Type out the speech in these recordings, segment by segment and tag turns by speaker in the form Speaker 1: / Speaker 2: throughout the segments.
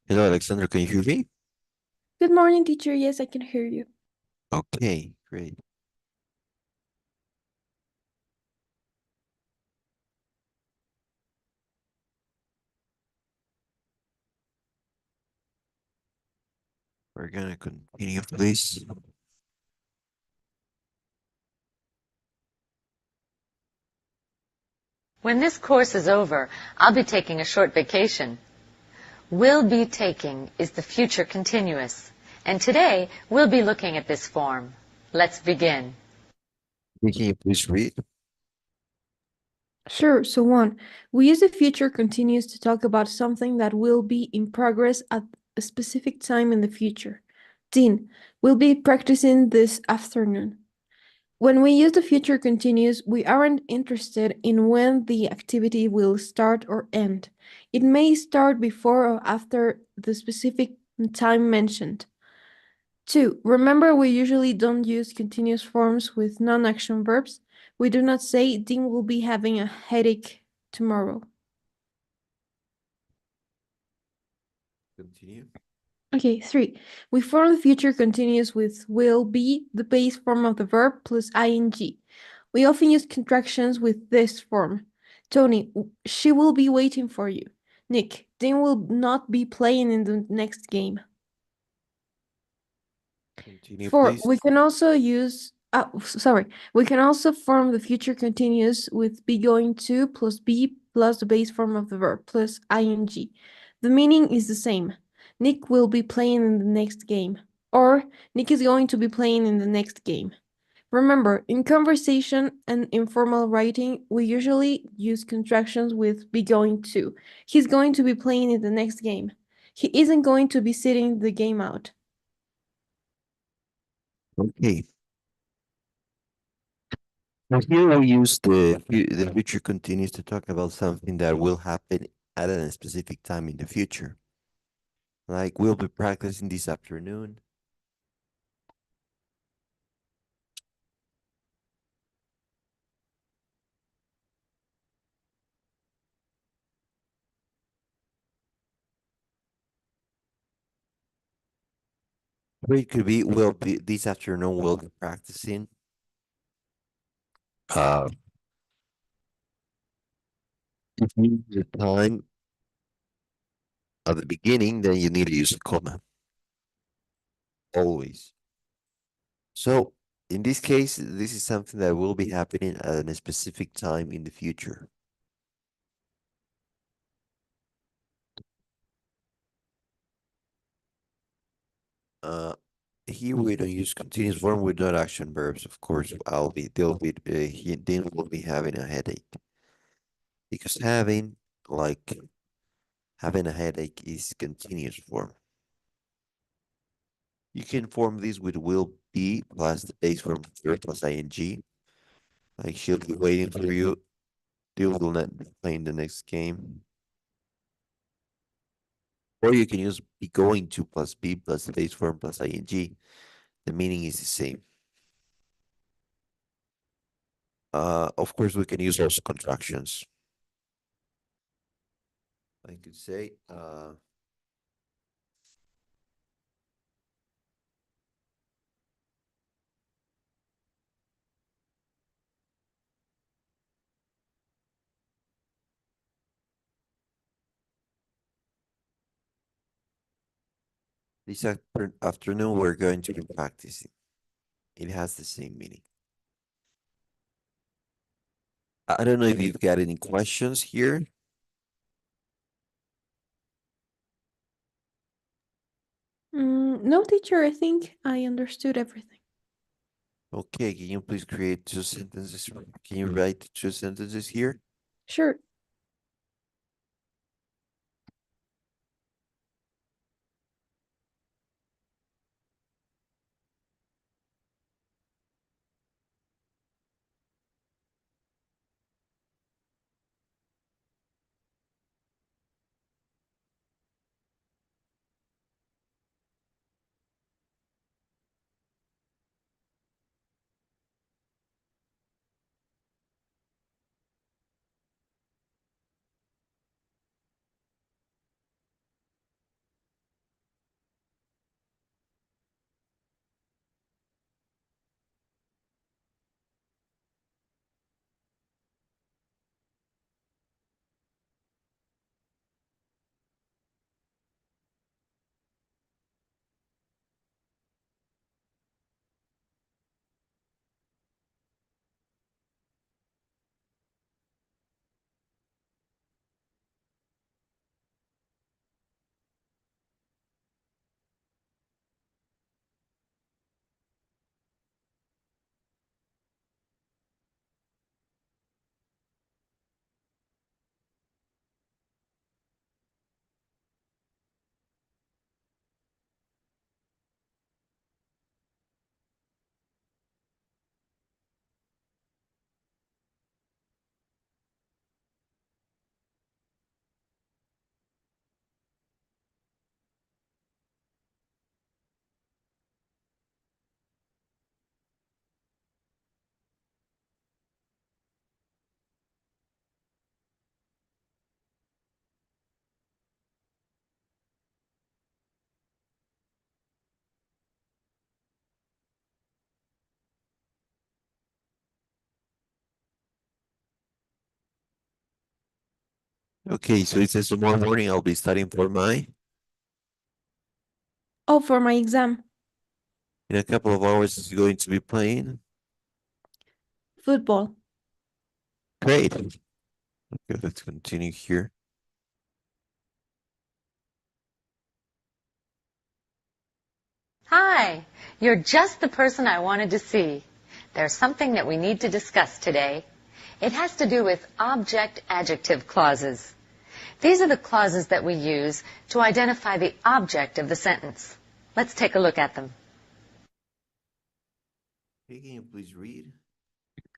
Speaker 1: Hello, Alexander. Can you hear me?
Speaker 2: Good morning, teacher. Yes, I can hear you.
Speaker 1: Okay, great. We're gonna continue, please.
Speaker 3: When this course is over, I'll be taking a short vacation. Will be taking is the future continuous. And today, we'll be looking at this form. Let's begin.
Speaker 1: Can you please read?
Speaker 2: Sure. So, one, we use the future continuous to talk about something that will be in progress at a specific time in the future. Dean, we'll be practicing this afternoon. When we use the future continuous, we aren't interested in when the activity will start or end. It may start before or after the specific time mentioned. Two, remember we usually don't use continuous forms with non-action verbs. We do not say Dean will be having a headache tomorrow.
Speaker 1: Continue.
Speaker 2: Okay, three, we form the future continuous with will be, the base form of the verb, plus ing. We often use contractions with this form. Tony, she will be waiting for you. Nick, Dean will not be playing in the next game.
Speaker 1: Continue,
Speaker 2: Four,
Speaker 1: please.
Speaker 2: we can also use, sorry, we can also form the future continuous with be going to plus be plus the base form of the verb plus ing. The meaning is the same. Nick will be playing in the next game, or Nick is going to be playing in the next game. Remember, in conversation and informal writing, we usually use contractions with be going to. He's going to be playing in the next game. He isn't going to be sitting the game out.
Speaker 1: Okay. Now here we use the future continues to talk about something that will happen at a specific time in the future. Like we'll be practicing this afternoon. Or it could be will be this afternoon we'll be practicing. Uh, if you use the time at the beginning, then you need to use a comma always. So in this case, this is something that will be happening at a specific time in the future. Uh, Here we don't use continuous form with not action verbs. Of course, Dean will be having a headache because like having a headache is continuous form. You can form this with will be plus the base form verb plus ing. Like she'll be waiting for you. Deal will not be playing the next game. Or you can use be going to plus be plus the base form plus ing. The meaning is the same. Of course, we can use also contractions. I could say, this afternoon we're going to be practicing. It has the same meaning. I don't know if you've got any questions here.
Speaker 2: No, teacher, I think I understood everything.
Speaker 1: Okay, can you please create two sentences? Can you write two sentences here?
Speaker 2: Sure.
Speaker 1: Okay, so it says tomorrow morning I'll be studying for
Speaker 2: Oh, for my exam.
Speaker 1: in a couple of hours it's going to be playing.
Speaker 2: Football.
Speaker 1: Great. Okay, let's continue here.
Speaker 3: Hi, you're just the person I wanted to see. There's something that we need to discuss today. It has to do with object-adjective clauses. These are the clauses that we use to identify the object of the sentence. Let's take a look at them.
Speaker 1: Hey, can you please read?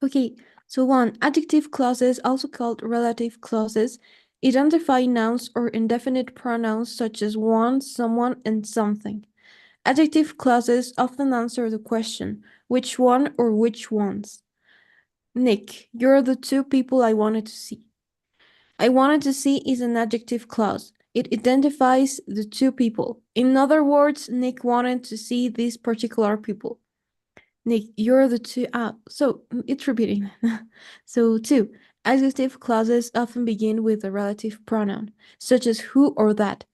Speaker 2: Okay, so 1. Adjective clauses, also called relative clauses, identify nouns or indefinite pronouns such as one, someone, and something. Adjective clauses often answer the question, which one or which ones? Nick, you're the two people I wanted to see. I wanted to see is an adjective clause. It identifies the two people. In other words, Nick wanted to see these particular people. Nick, you're the two. So it's repeating. So 2. Adjective clauses often begin with a relative pronoun, such as who or that.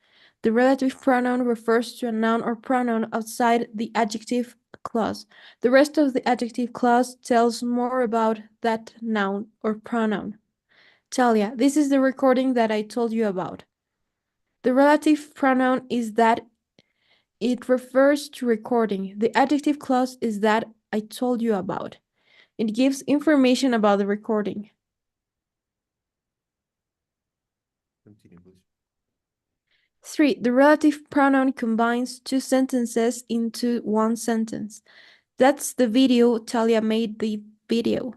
Speaker 2: The relative pronoun refers to a noun or pronoun outside the adjective clause. The rest of the adjective clause tells more about that noun or pronoun. Talia, this is the recording that I told you about. The relative pronoun is that. It refers to recording. The adjective clause is that I told you about. It gives information about the recording.
Speaker 1: Continue, please.
Speaker 2: 3. The relative pronoun combines two sentences into one sentence. That's the video. Talia made the video.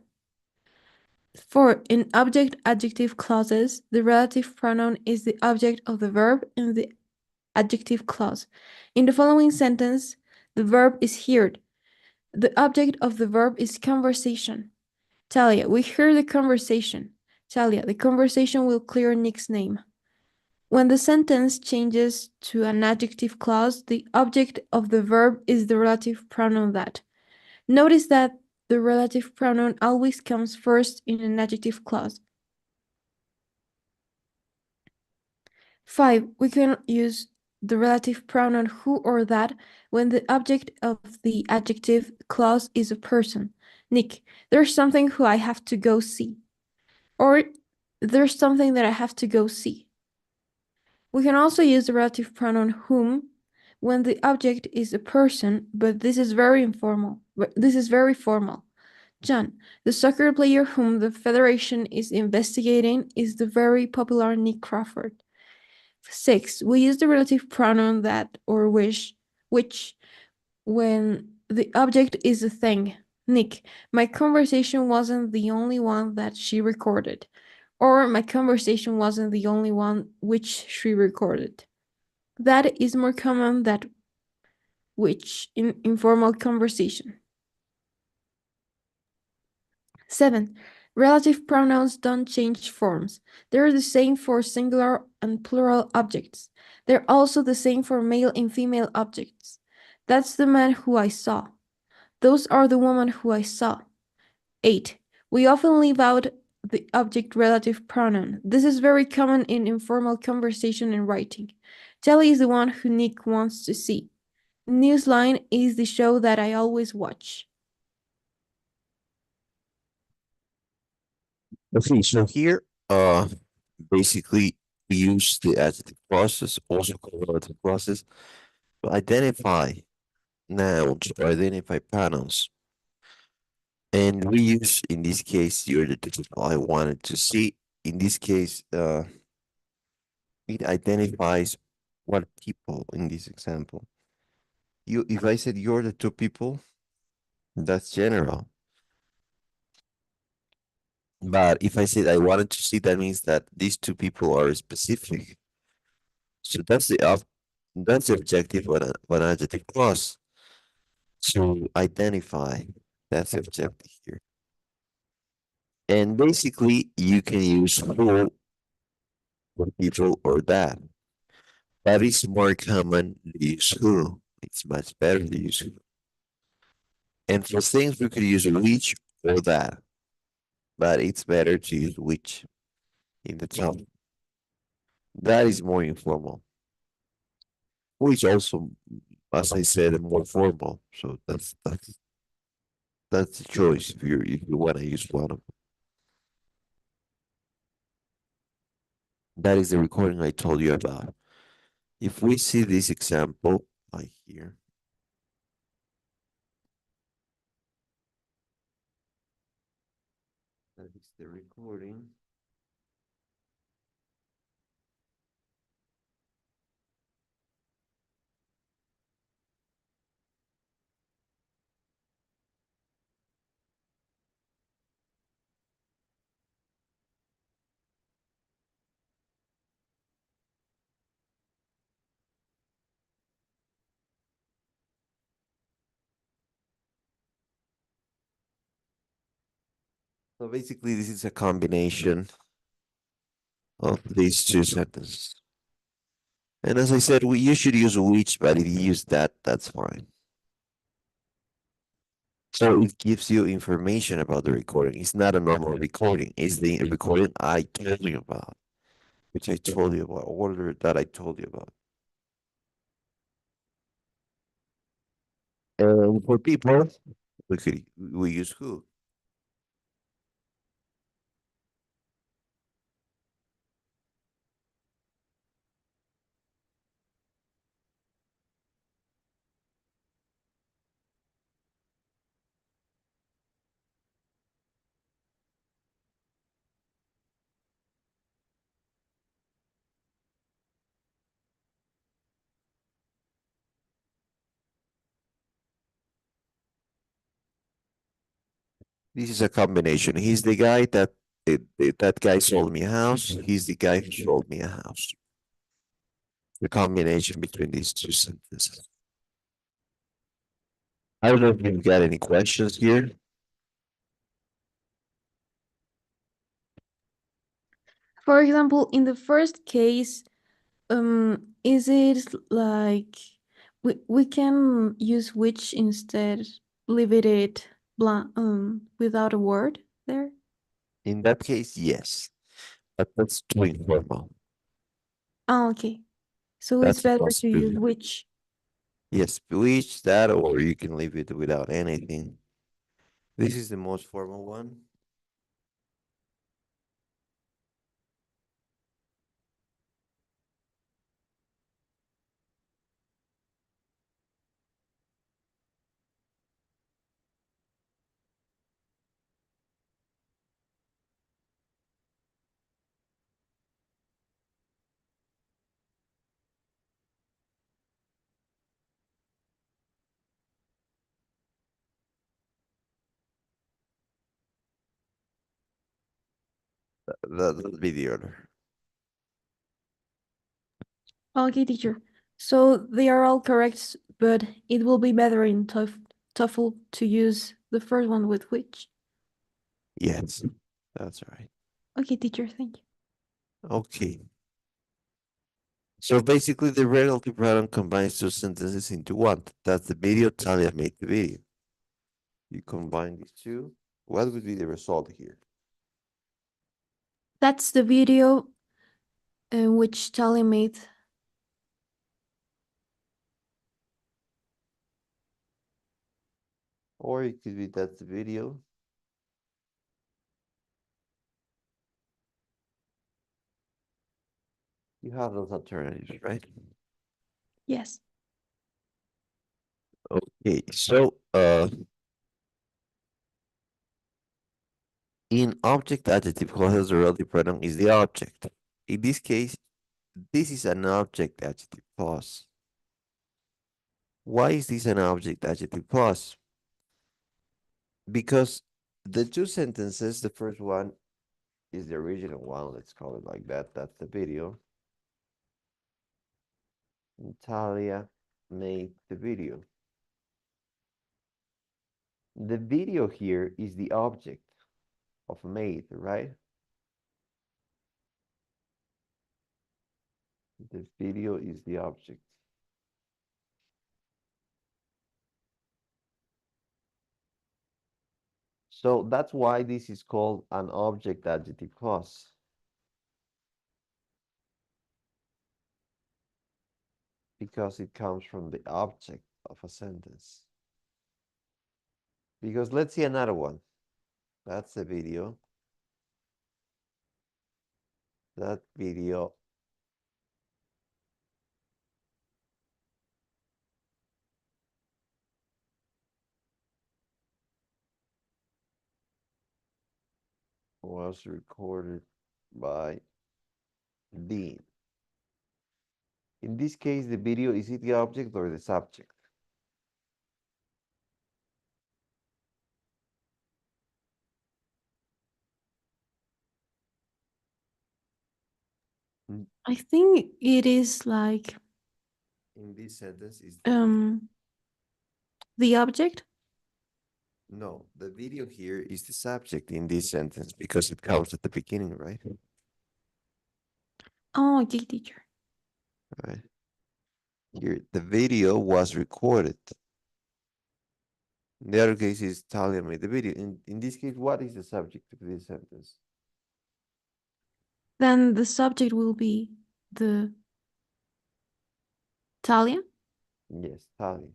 Speaker 2: 4. In object-adjective clauses, the relative pronoun is the object of the verb in the adjective clause. In the following sentence, the verb is heard. The object of the verb is conversation. Talia, we heard the conversation. Talia, the conversation will clear Nick's name. When the sentence changes to an adjective clause, the object of the verb is the relative pronoun that. Notice that the relative pronoun always comes first in an adjective clause. 5. We can use the relative pronoun who or that when the object of the adjective clause is a person. Nick, there's something who I have to go see. Or there's something that I have to go see. We can also use the relative pronoun whom when the object is a person, but this is very informal. This is very formal. John, the soccer player whom the Federation is investigating is the very popular Nick Crawford. 6. We use the relative pronoun that or which when the object is a thing. Nick, my conversation wasn't the only one that she recorded. Or my conversation wasn't the only one which she recorded. That is more common than which in informal conversation. 7. Relative pronouns don't change forms. They're the same for singular and plural objects. They're also the same for male and female objects. That's the man who I saw. Those are the woman who I saw. 8. We often leave out the object relative pronoun. This is very common in informal conversation and writing. Telly is the one who Nick wants to see. Newsline is the show that I always watch.
Speaker 1: Okay, so here, basically we use the adjective process, also called relative process, to identify nouns or identify pronouns. And we use, in this case, you're the people I wanted to see. In this case, it identifies what people in this example. If I said you're the two people, that's general. But if I said I wanted to see, that means that these two people are specific. So that's the objective of an adjective clause to identify. That's the objective here. And basically, you can use who for people or that. But it's more common to use who. It's much better to use who. And for things, we could use which or that. But it's better to use which in the top. That is more informal. Which also, as I said, more formal. So that's the choice if you want to use one of them. That is the recording I told you about. If we see this example like here, that is the recording. So basically, this is a combination of these two sentences. And as I said, you should use which, but if you use that, that's fine. So it gives you information about the recording. It's not a normal recording. It's the recording I told you about, which I told you about, order that I told you about. And for people, we use who. This is a combination. He's the guy that guy sold me a house. He's the guy who sold me a house. The combination between these two sentences. I don't know if you've got any questions here.
Speaker 2: For example, in the first case, is it like we can use which instead, leave it blank, without a word there?
Speaker 1: In that case, yes, but that's too informal.
Speaker 2: Oh, okay. So it's
Speaker 1: That's a
Speaker 2: better to use
Speaker 1: possibility.
Speaker 2: which.
Speaker 1: Yes, which, that, or you can leave it without anything. This is the most formal one. That'll be the order.
Speaker 2: Okay, teacher. So they are all correct, but it will be better in TOEFL to use the first one with which.
Speaker 1: Yes, that's right.
Speaker 2: Okay, teacher, thank you.
Speaker 1: Okay. So basically, the reality problem combines two sentences into one. That's the video. Talia made the video. You combine these two. What would be the result here?
Speaker 2: That's the video in which Tali made.
Speaker 1: Or it could be that's the video. You have those alternatives, right?
Speaker 2: Yes.
Speaker 1: Okay, so in object adjective clauses, the relative pronoun is the object. In this case, this is an object adjective clause. Why is this an object adjective clause? Because the two sentences, the first one is the original one, let's call it like that. That's the video. Natalia made the video. The video here is the object of made, right? The video is the object. So that's why this is called an object adjective clause. because it comes from the object of a sentence. Because let's see another one. That's the video. That video was recorded by Dean. In this case, the video, is it the object or the subject?
Speaker 2: I think it is like
Speaker 1: In this sentence is
Speaker 2: the object.
Speaker 1: no, the video here is the subject in this sentence because it comes at the beginning, right?
Speaker 2: Oh, okay, teacher.
Speaker 1: Right. Here, the video was recorded. In the other case, is Talia made the video. In this case, what is the subject of this sentence?
Speaker 2: Then the subject will be the Talia.
Speaker 1: Yes, Talia.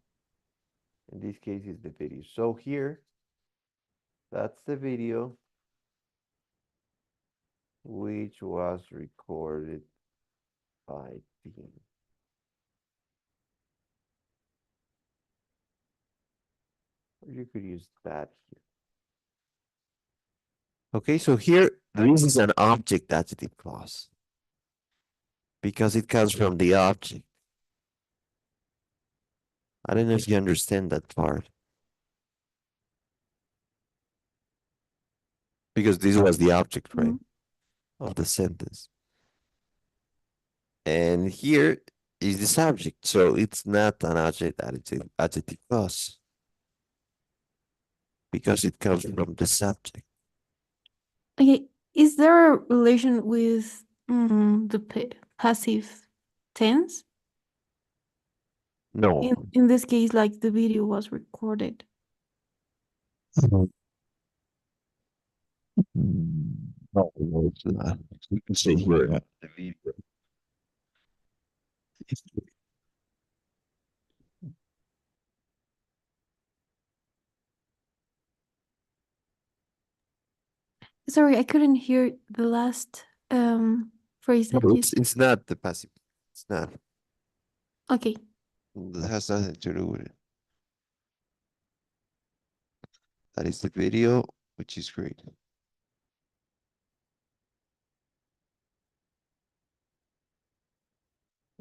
Speaker 1: In this case, is the video. So here, that's the video which was recorded by Dean. Or you could use that here. Okay, so here, this is an object adjective clause because it comes from the object. I don't know if you understand that part. Because this was the object, right, of the sentence. And here is the subject, so it's not an adjective clause because it comes from the subject.
Speaker 2: Okay, is there a relation with the passive tense?
Speaker 1: No.
Speaker 2: In this case, like the video was recorded.
Speaker 1: No, no, it's not. You can say here the video.
Speaker 2: Sorry, I couldn't hear the last phrase that you said.
Speaker 1: It's not the passive. It's not.
Speaker 2: Okay.
Speaker 1: It has nothing to do with it. That is the video, which is great.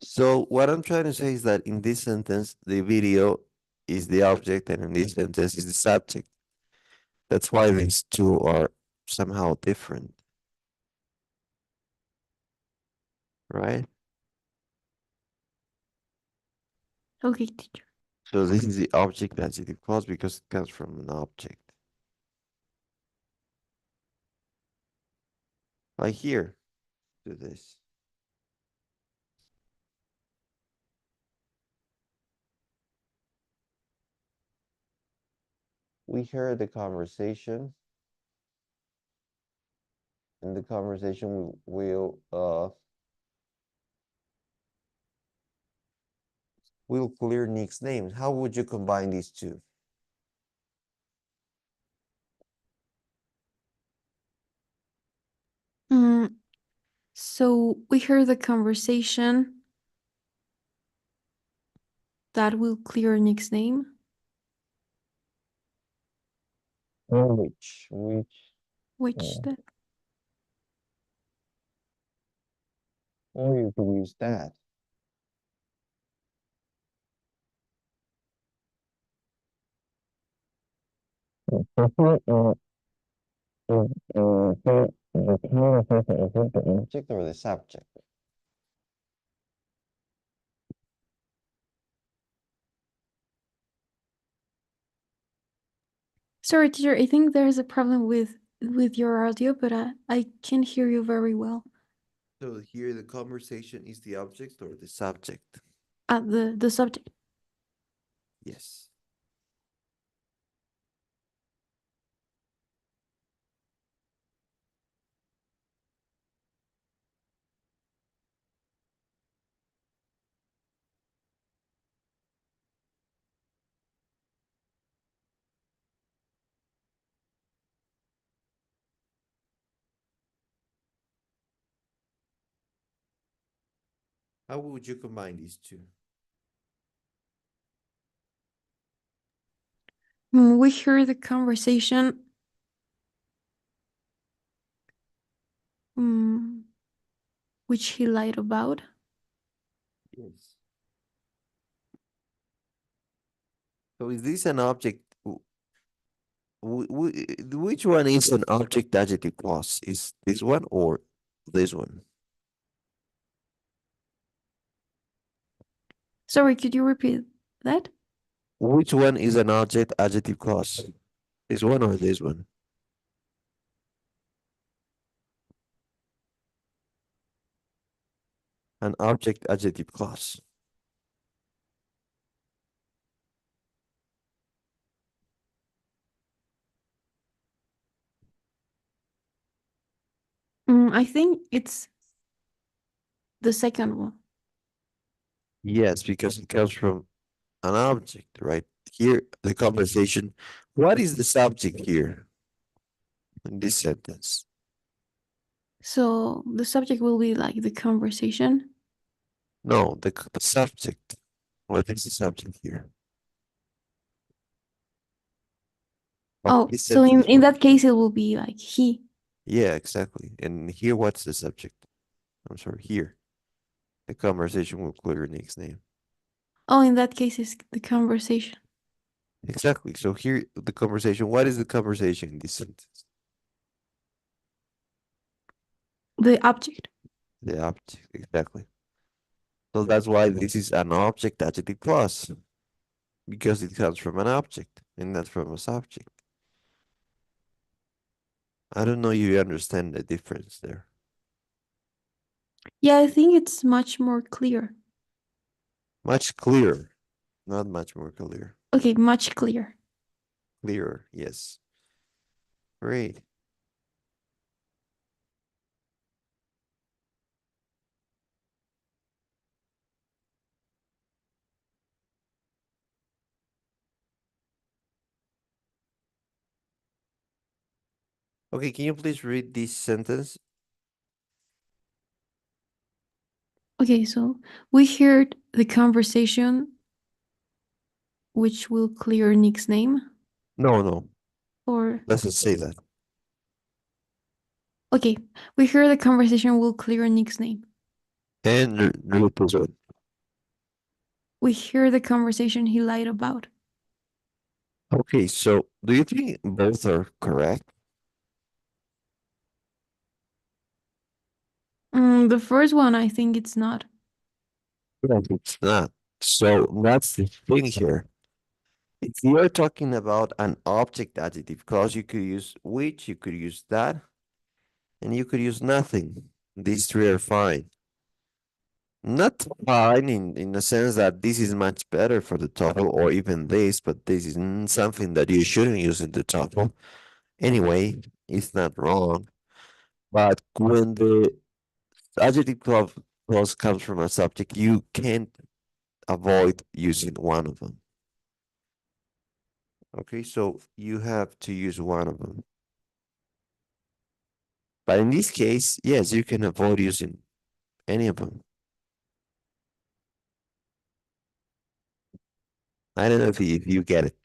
Speaker 1: So what I'm trying to say is that in this sentence, the video is the object, and in this sentence is the subject. That's why these two are somehow different, right?
Speaker 2: Okay, teacher.
Speaker 1: So this is the object adjective clause because it comes from an object. Like here, do this. We heard the conversation, and the conversation will clear Nick's name. How would you combine these two?
Speaker 2: So we heard the conversation that will clear Nick's name.
Speaker 1: Which?
Speaker 2: Which
Speaker 1: Yeah.
Speaker 2: that
Speaker 1: Or you could use that. The object or the subject?
Speaker 2: Sorry, teacher, I think there's a problem with your audio, but I can hear you very well.
Speaker 1: So here the conversation is the object or the subject?
Speaker 2: The subject.
Speaker 1: Yes. How would you combine these two?
Speaker 2: We hear the conversation. Which he lied about.
Speaker 1: Yes. So is this an object? Which one is an object adjective clause? Is this one or this one?
Speaker 2: Sorry, could you repeat that?
Speaker 1: Which one is an object adjective clause? This one or this one? An object adjective clause.
Speaker 2: I think it's the second one.
Speaker 1: Yes, because it comes from an object, right? Here, the conversation. What is the subject here in this sentence?
Speaker 2: So the subject will be like the conversation.
Speaker 1: No, the subject. What is the subject here?
Speaker 2: Oh,
Speaker 1: This
Speaker 2: so in
Speaker 1: sentence,
Speaker 2: that case, it will be like he.
Speaker 1: yeah, exactly. And here, what's the subject? I'm sorry, here. The conversation will clear Nick's name.
Speaker 2: Oh, in that case, it's the conversation.
Speaker 1: Exactly. So here, the conversation. What is the conversation in this sentence?
Speaker 2: The object.
Speaker 1: The object, exactly. So that's why this is an object adjective clause, because it comes from an object and not from a subject. I don't know if you understand the difference there.
Speaker 2: Yeah, I think it's much more clear.
Speaker 1: Much clearer, not much more clear.
Speaker 2: Okay, much clearer.
Speaker 1: Clearer, yes. Great. Okay, can you please read this sentence?
Speaker 2: Okay, so we heard the conversation, which will clear Nick's name,
Speaker 1: No.
Speaker 2: or
Speaker 1: Let's not say that.
Speaker 2: okay, we heard the conversation will clear Nick's name.
Speaker 1: And read this one.
Speaker 2: We hear the conversation he lied about.
Speaker 1: Okay, so do you think both are correct?
Speaker 2: The first one, I think it's not.
Speaker 1: No, it's not. So that's the thing here. If you're talking about an object adjective clause, you could use which, you could use that, and you could use nothing. These three are fine. Not fine in the sense that this is much better for the TOEFL or even this, but this is something that you shouldn't use in the TOEFL. Anyway, it's not wrong. But when the adjective clause comes from a subject, you can't avoid using one of them. Okay, so you have to use one of them. But in this case, yes, you can avoid using any of them. I don't know if you get it.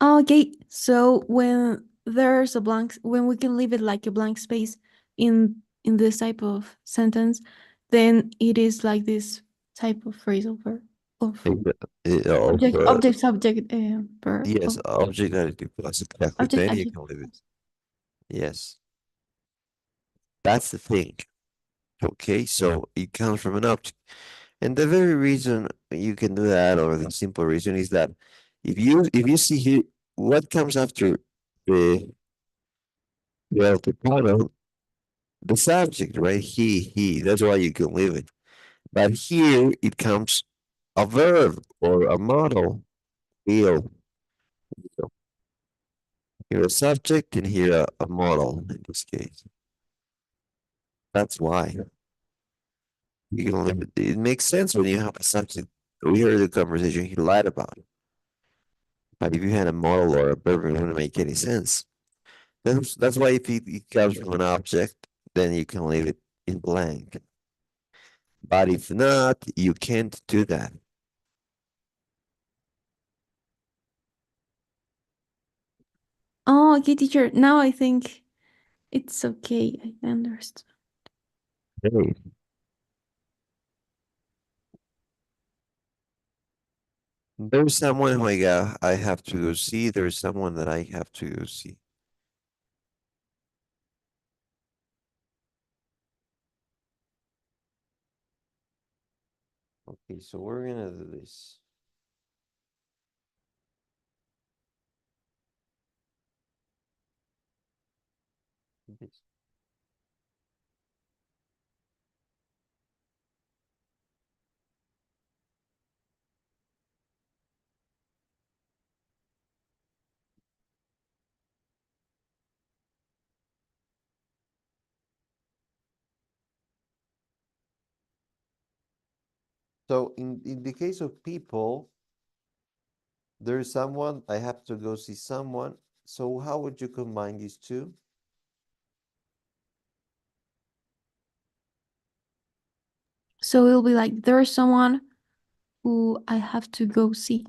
Speaker 2: Okay, so when there's a blank, when we can leave it like a blank space in this type of sentence, then it is like this type of phrasal verb of object subject verb.
Speaker 1: Yes, object adjective clause, exactly.
Speaker 2: Object
Speaker 1: Then you
Speaker 2: adjective.
Speaker 1: can leave it. Yes. That's the thing. Okay, so it comes from an object. And the very reason you can do that, or the simple reason, is that if you see here what comes after the the pronoun, the subject, right? He. That's why you can leave it. But here it comes a verb or a model. Will. So here a subject and here a model in this case. That's why. You can leave it. It makes sense when you have a subject. We heard the conversation he lied about it. But if you had a model or a verb, it wouldn't make any sense. That's why if it comes from an object, then you can leave it in blank. But if not, you can't do that.
Speaker 2: Oh, okay, teacher. Now I think it's okay. I understand.
Speaker 1: Hey. There's someone who I have to go see. There's someone that I have to go see. Okay, so we're gonna do this. This. So in the case of people, there's someone, I have to go see someone. So how would you combine these two?
Speaker 2: So it'll be like there's someone who I have to go see.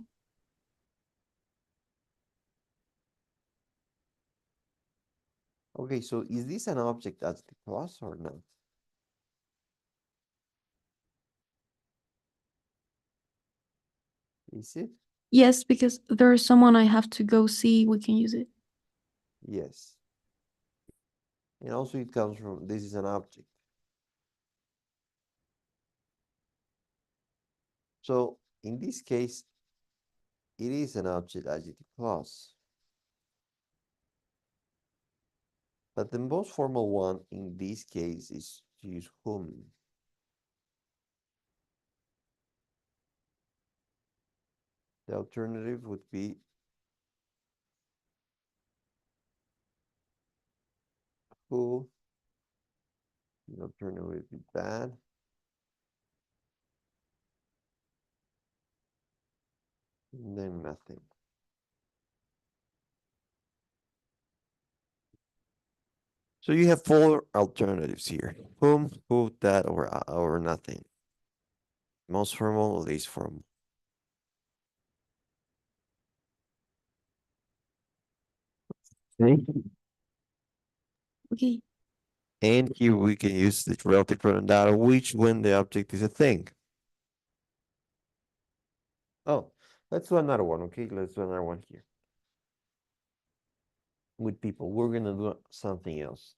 Speaker 1: Okay, so is this an object as the class or not? Is it?
Speaker 2: Yes, because there's someone I have to go see. We can use it.
Speaker 1: Yes. And also it comes from, this is an object. So in this case, it is an object adjective clause. But the most formal one in this case is to use whom. The alternative would be who. The alternative would be bad. And then nothing. So you have four alternatives here. Whom, who, that, or nothing. Most formal, least formal. Okay.
Speaker 2: Okay.
Speaker 1: And here we can use the relative pronoun that, which when the object is a thing. Oh, let's do another one, okay? Let's do another one here. With people, we're gonna do something else.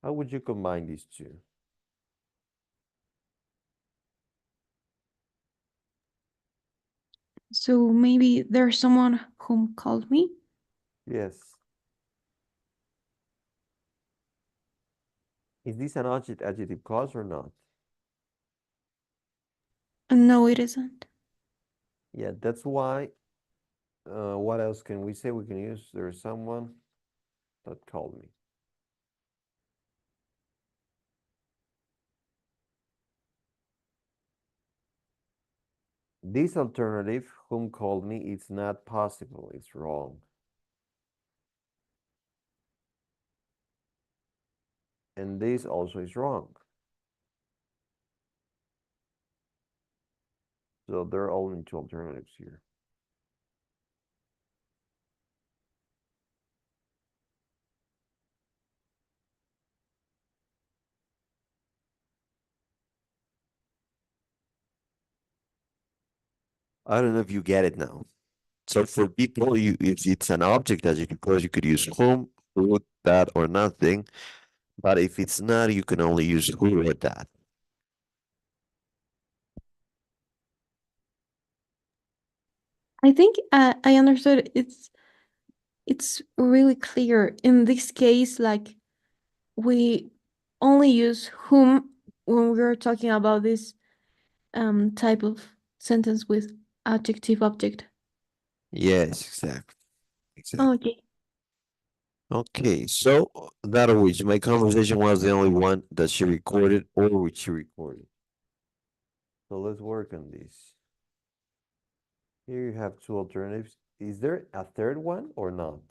Speaker 1: How would you combine these two?
Speaker 2: So maybe there's someone whom called me.
Speaker 1: Yes. Is this an adjective clause or not?
Speaker 2: No, it isn't.
Speaker 1: Yeah, that's why. What else can we say? We can use there's someone that called me. This alternative, whom called me, it's not possible. It's wrong. And this also is wrong. So there are only two alternatives here. I don't know if you get it now. So for people, if it's an object that you can cause, you could use whom, who, that, or nothing. But if it's not, you can only use who or that.
Speaker 2: I think I understood. It's really clear in this case. Like we only use whom when we're talking about this type of sentence with adjective object.
Speaker 1: Yes, exactly.
Speaker 2: Oh,
Speaker 1: Exactly.
Speaker 2: okay.
Speaker 1: Okay, so that which my conversation was the only one that she recorded or which she recorded. So let's work on this. Here you have two alternatives. Is there a third one or not?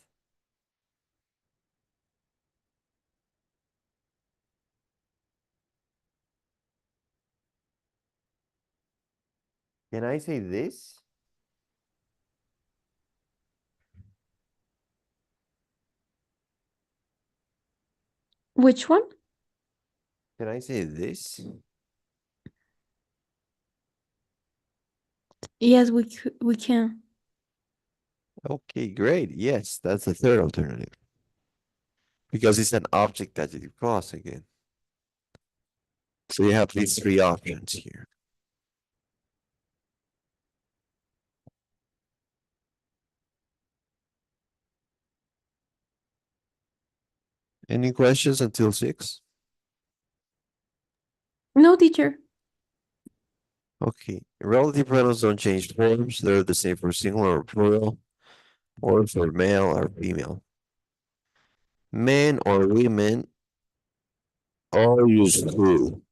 Speaker 1: Can I say this?
Speaker 2: Which one?
Speaker 1: Can I say this?
Speaker 2: Yes, we can.
Speaker 1: Okay, great. Yes, that's the third alternative. Because it's an object adjective clause again. So you have these three options here. Any questions until 6?
Speaker 2: No, teacher.
Speaker 1: Okay. Relative pronouns don't change forms. They're the same for singular or plural, or for male or female. Men or women all use who,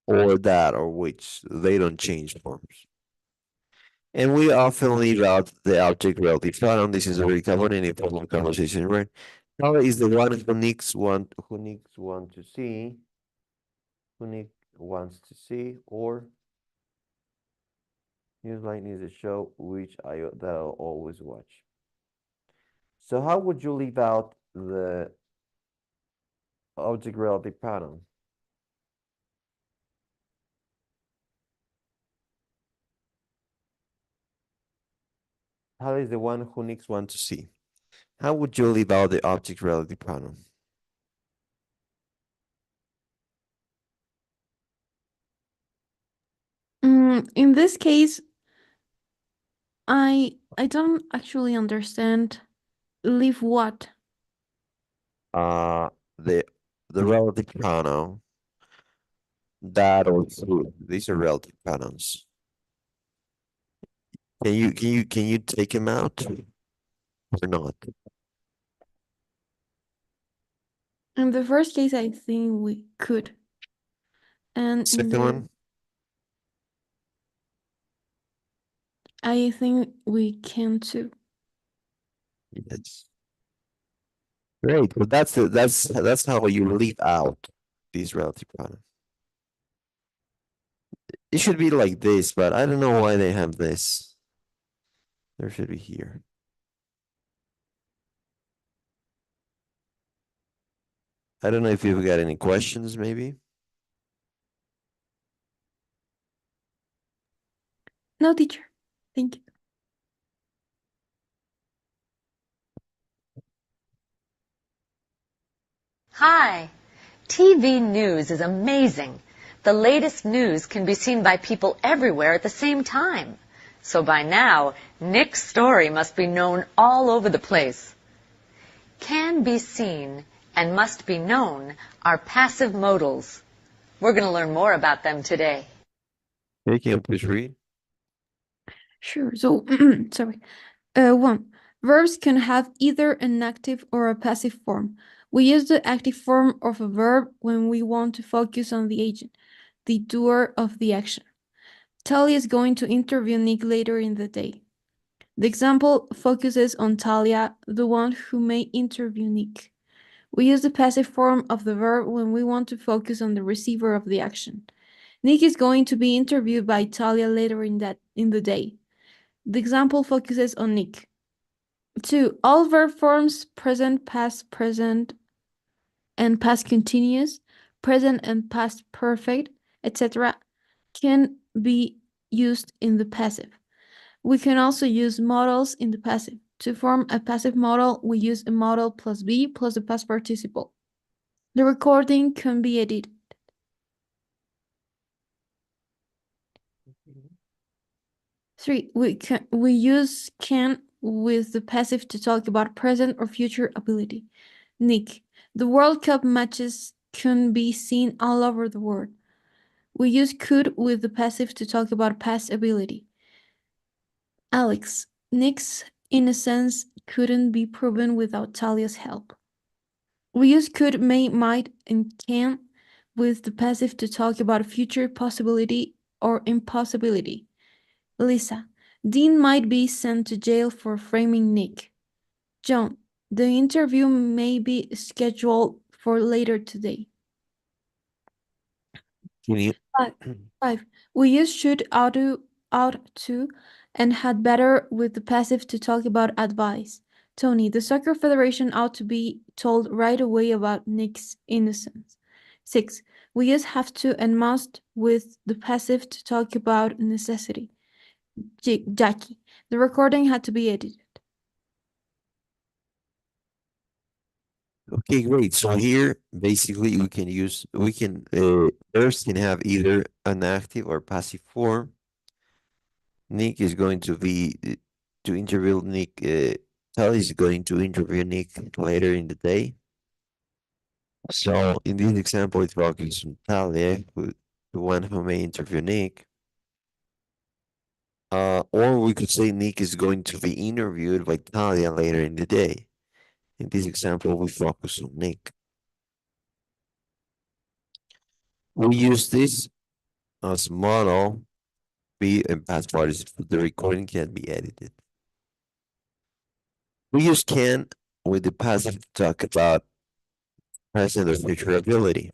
Speaker 1: or that, or which. They don't change forms. And we often leave out the object relative pronoun. This is very common in informal conversation, right? Tara is the one who needs one to see, wants to see, or Newsline is a show that I'll always watch. So how would you leave out the object relative pronoun? How is the one who needs one to see? How would you leave out the object relative pronoun?
Speaker 2: In this case, I don't actually understand. Leave what?
Speaker 1: Uh, the relative pronoun, that or who. These are relative pronouns. Can you take them out or not?
Speaker 2: In the first case, I think we could. And in
Speaker 1: Second
Speaker 2: the
Speaker 1: one,
Speaker 2: I think we can too.
Speaker 1: yes. Great. But that's how you leave out these relative pronouns. It should be like this, but I don't know why they have this. There should be here. I don't know if you've got any questions, maybe.
Speaker 2: No, teacher. Thank you.
Speaker 3: Hi! TV news is amazing. The latest news can be seen by people everywhere at the same time. So by now, Nick's story must be known all over the place. Can be seen and must be known are passive modals. We're going to learn more about them today.
Speaker 1: Okay, can you please read?
Speaker 2: Sure. So, sorry. 1. Verbs can have either an active or a passive form. We use the active form of a verb when we want to focus on the agent, the doer of the action. Talia is going to interview Nick later in the day. The example focuses on Talia, the one who may interview Nick. We use the passive form of the verb when we want to focus on the receiver of the action. Nick is going to be interviewed by Talia later in the day. The example focuses on Nick. 2. All verb forms present, past, and past continuous, present and past perfect, etc. can be used in the passive. We can also use modals in the passive. To form a passive modal, we use a modal plus be plus the past participle. The recording can be edited. 3. We use can with the passive to talk about present or future ability. Nick, the World Cup matches can be seen all over the world. We use could with the passive to talk about past ability. Alex, Nick's innocence couldn't be proven without Talia's help. We use could, may, might, and can with the passive to talk about a future possibility or impossibility. Lisa, Dean might be sent to jail for framing Nick. John, the interview may be scheduled for later today.
Speaker 1: Can you?
Speaker 2: 5. We use should ought to and had better with the passive to talk about advice. Tony, the Soccer Federation ought to be told right away about Nick's innocence. 6. We use have to and must with the passive to talk about necessity. Jackie, the recording had to be edited.
Speaker 1: Okay, great. So here, basically, verbs can have either an active or passive form. Nick is going to be to interview Nick. Tally is going to interview Nick later in the day. So in this example, it focuses on Talia, the one who may interview Nick. Or we could say Nick is going to be interviewed by Talia later in the day. In this example, we focus on Nick. We use this as model, be and past participle. The recording can be edited. We use can with the passive to talk about present or future ability.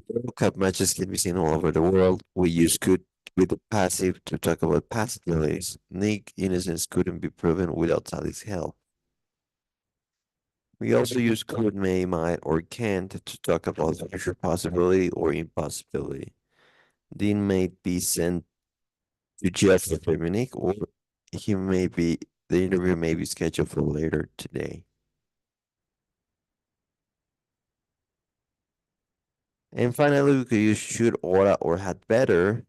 Speaker 1: World Cup matches can be seen all over the world. We use could with the passive to talk about past abilities. Nick innocence couldn't be proven without Sally's help. We also use could, may, might, or can't to talk about future possibility or impossibility. Dean may be sent to jail for Dominic, or the interview may be scheduled for later today. And finally, we could use should, oughta, or had better.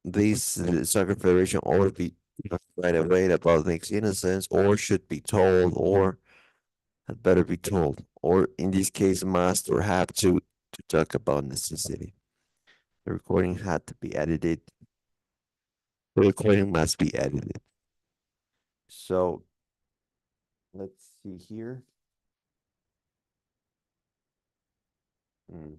Speaker 1: This Soccer Federation ought to be right away about Nick's innocence, or should be told, or had better be told, or in this case, must or have to talk about necessity. The recording had to be edited. The recording must be edited. So let's see here. Hmm.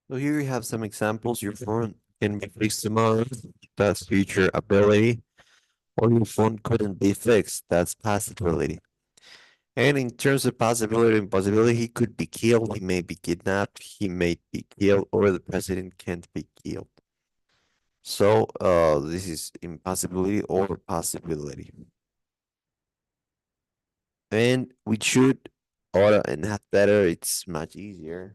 Speaker 1: So here you have some examples. Your phone can be fixed tomorrow. That's future ability. Or your phone couldn't be fixed. That's past ability. And in terms of possibility and possibility, he could be killed, he may be kidnapped, he may be killed, or the president can't be killed. So this is impossibility or possibility. And we should oughta and have better, it's much easier.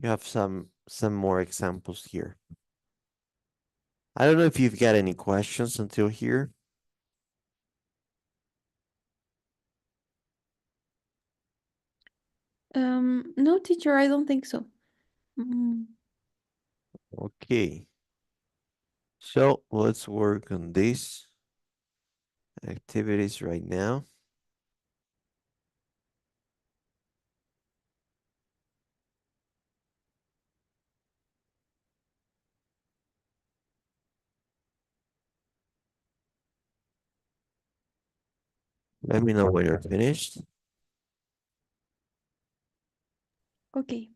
Speaker 1: You have some more examples here. I don't know if you've got any questions until here.
Speaker 2: No, teacher, I don't think so. Mm,
Speaker 1: Okay. So let's work on these activities right now. Let me know when you're finished.
Speaker 2: okay.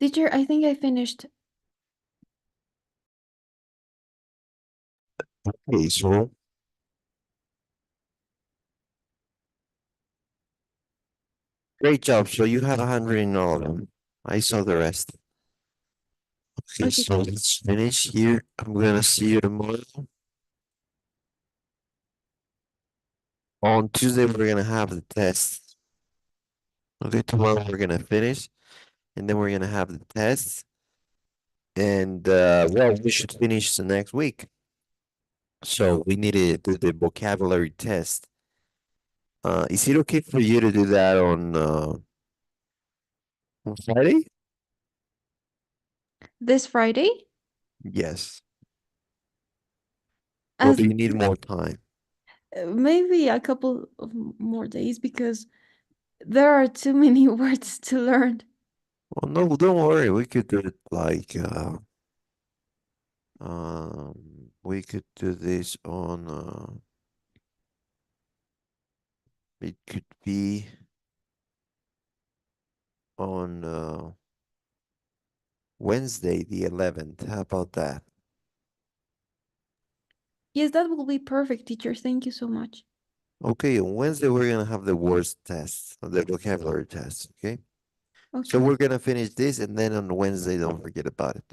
Speaker 2: Teacher, I think I finished.
Speaker 1: Okay, so great job. So you have 100 in all of them. I saw the rest. Okay,
Speaker 2: Okay.
Speaker 1: so let's finish here. I'm gonna see you tomorrow. On Tuesday, we're gonna have the test. Okay, tomorrow we're gonna finish, and then we're gonna have the test. And well, we should finish the next week. So we need to do the vocabulary test. Is it okay for you to do that on Friday?
Speaker 2: This Friday?
Speaker 1: Yes. Or
Speaker 2: As
Speaker 1: do you need more time?
Speaker 2: maybe a couple of more days because there are too many words to learn.
Speaker 1: Well, no, don't worry. We could do it like we could do this on it could be on Wednesday the 11th. How about that?
Speaker 2: Yes, that will be perfect, teacher. Thank you so much.
Speaker 1: Okay, on Wednesday we're gonna have the words test, the vocabulary test, okay? So
Speaker 2: Okay.
Speaker 1: we're gonna finish this and then on Wednesday, don't forget about it.